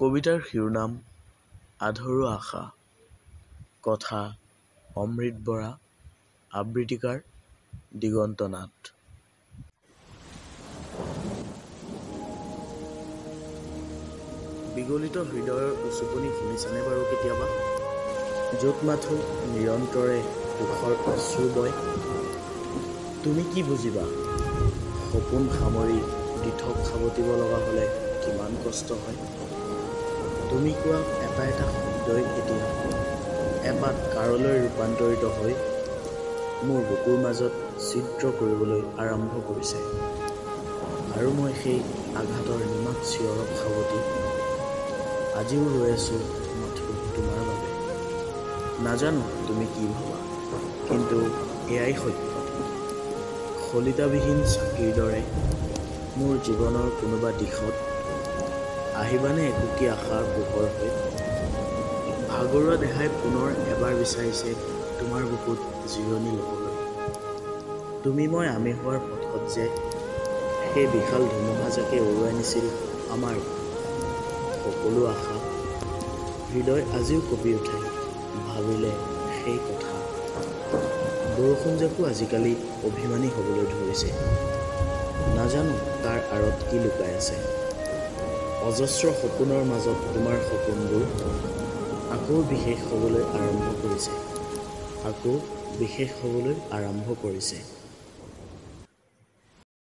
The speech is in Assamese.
কবিতাৰ শিৰোনাম আধৰুৱা আশা, কথা অমৃত বৰা, আবৃত্তিকাৰ দিগন্ত নাথ। বিগলিত হৃদয়ৰ উচুপনি শুনিছানে বাৰু কেতিয়াবা? য'ত মাথো নিৰন্তৰে দুখৰ অশ্ৰু বয়। তুমি কি বুজিবা, সপোন সামৰি দিঠক সাৱটিব লগা হ'লে কিমান কষ্ট হয়। তুমি কোৱা এটা এটা শব্দই এতিয়া এপাত কাৰলৈ ৰূপান্তৰিত হৈ মোৰ বুকুৰ মাজত ছিদ্ৰ কৰিবলৈ আৰম্ভ কৰিছে, আৰু মই সেই আঘাতৰ নিমাত চিঞৰক সাৱটি আজিও ৰৈ আছো মাথো তোমাৰ বাবে। নাজানো তুমি কি ভাবা, কিন্তু এয়াই সত্য। শলিতাবিহীন চাকিৰ দৰে মোৰ জীৱনৰ কোনোবা দিশত আহিবানে একুকি আশাৰ পোহৰ হৈ। ভাগৰুৱা দেহাই পুনৰ এবাৰ বিচাৰিছে তোমাৰ বুকুত জিৰণি ল'বলৈ। তুমি মই আমি হোৱাৰ পথত যে সেই বিশাল ধুমুহাজাকে উৰুৱাই নিছিল আমাৰ সকলো আশা। হৃদয় আজিও কঁপি উঠে ভাবিলে সেই কথা। বৰষুণজাকো আজিকালি অভিমানী হ'বলৈ ধৰিছে, নাজানো তাৰ আঁৰত কি লুকাই আছে। অজস্ৰ সপোনৰ মাজত তোমাৰ সপোনবোৰ আকৌ বিশেষ হ'বলৈ আৰম্ভ কৰিছে, আকৌ বিশেষ হ'বলৈ আৰম্ভ কৰিছে।